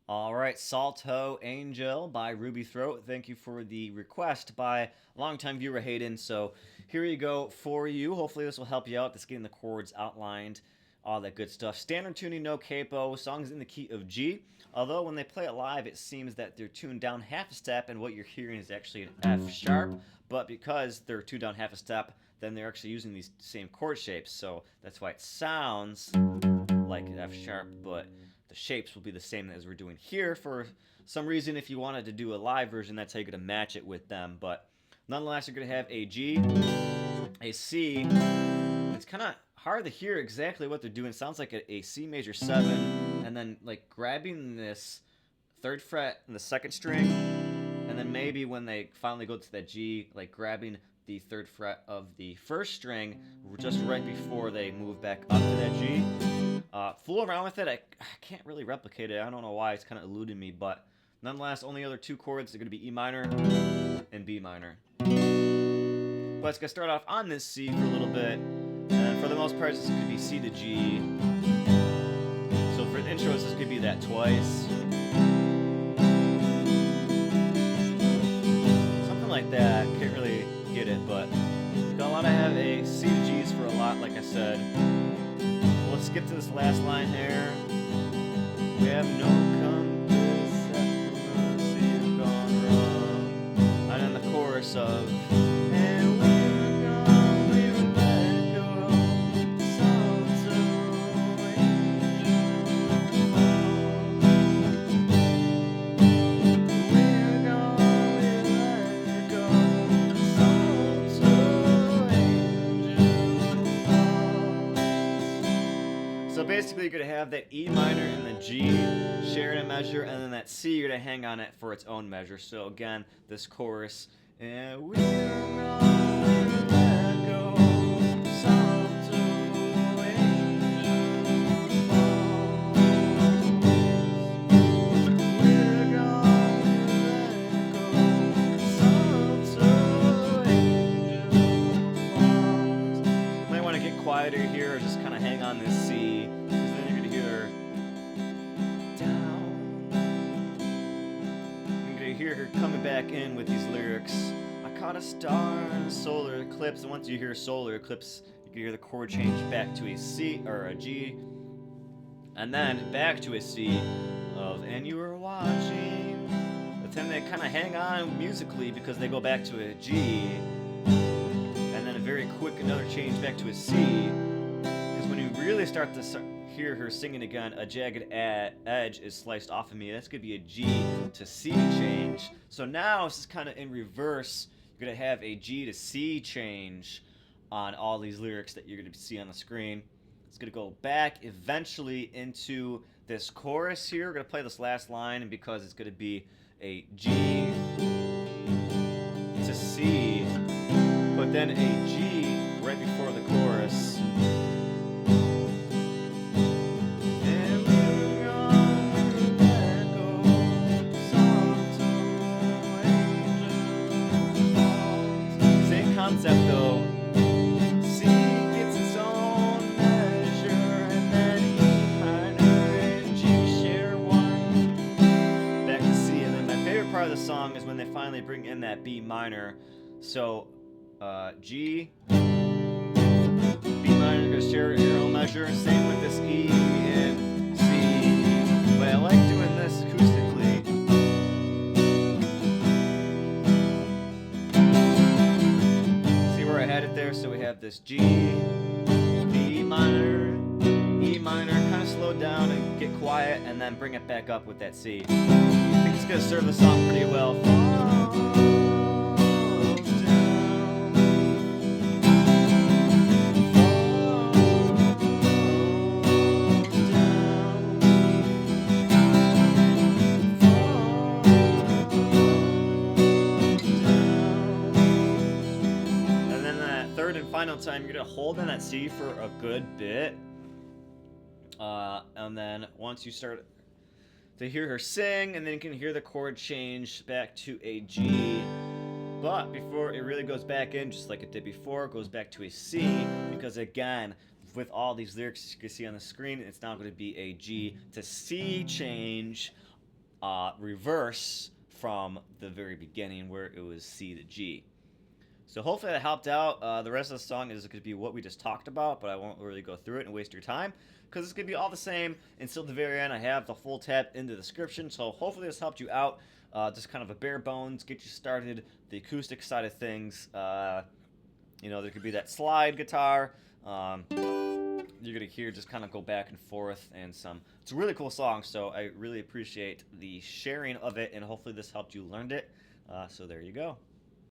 All right, Salto Angel by Ruby Throat. Thank you for the request by a longtime viewer Hayden. So here you go for you. Hopefully this will help you out. Just getting the chords outlined, all that good stuff. Standard tuning, no capo. Songs in the key of G. Although when they play it live, it seems that they're tuned down half a step, and what you're hearing is actually an F sharp. But because they're tuned down half a step, then they're actually using these same chord shapes. So that's why it sounds like an F sharp, but the shapes will be the same as we're doing here. For some reason, if you wanted to do a live version, that's how you're going to match it with them. But nonetheless, you're going to have a G, a C. It's kind of hard to hear exactly what they're doing. It sounds like a C major 7, and then like grabbing this 3rd fret in the 2nd string, and then maybe when they finally go to that G, like grabbing the 3rd fret of the 1st string just right before they move back up to that G. Fool around with it. I can't really replicate it. I don't know why. It's kind of eluding me, but nonetheless, only other 2 chords are going to be E minor and B minor. But it's going to start off on this C for a little bit, and for the most part, this could be C to G. So for the intros, this could be that twice. Something like that. Can't really get it, but you don't want to have a C to G's for a lot, like I said. Let's skip to this last line here. We have no compass after mercy have gone wrong. And then the chorus of and we're gone, we will let go. Salto Angel. We're gone, we let go. Salto Angel. So basically, you're going to have that E minor and the G sharing a measure, and then that C, you're going to hang on it for its own measure. So again, this chorus, and we're gonna let go, Salto Angel falls. We're gonna let go, Salto Angel falls. Might want to get quieter here, or just kind of hang on this C. Hear her coming back in with these lyrics. I caught a star in a solar eclipse, and once you hear solar eclipse, you can hear the chord change back to a C or a G, and then back to a C of and you were watching. But then they kind of hang on musically because they go back to a G, and then a very quick another change back to a C. Because when you really start to hear her singing again, a jagged edge is sliced off of me. That's going to be a G to C change. So now this is kind of in reverse. You're going to have a G to C change on all these lyrics that you're going to see on the screen. It's going to go back eventually into this chorus here. We're going to play this last line, and because it's going to be a G to C, but then a G right before the chorus. Concept though, C gets its own measure, and then E minor and G share one. Back to C, and then my favorite part of the song is when they finally bring in that B minor. So G, B minor, gonna share your own measure. Same with this E and C. But I like doing this acoustically. I had it there, so we have this G, B minor, E minor, kind of slow down and get quiet, and then bring it back up with that C. I think it's going to serve the song pretty well. Final time, you're going to hold on that C for a good bit, and then once you start to hear her sing, and then you can hear the chord change back to a G, but before it really goes back in, just like it did before, it goes back to a C, because again, with all these lyrics you can see on the screen, it's now going to be a G to C change reverse from the very beginning where it was C to G. So hopefully that helped out. The rest of the song is going to be what we just talked about, but I won't really go through it and waste your time because it's going to be all the same until the very end. I have the full tab in the description, so hopefully this helped you out. Just kind of a bare bones, get you started, the acoustic side of things. There could be that slide guitar. You're going to hear just kind of go back and forth and some. It's a really cool song, so I really appreciate the sharing of it, and hopefully this helped you learn it. So there you go.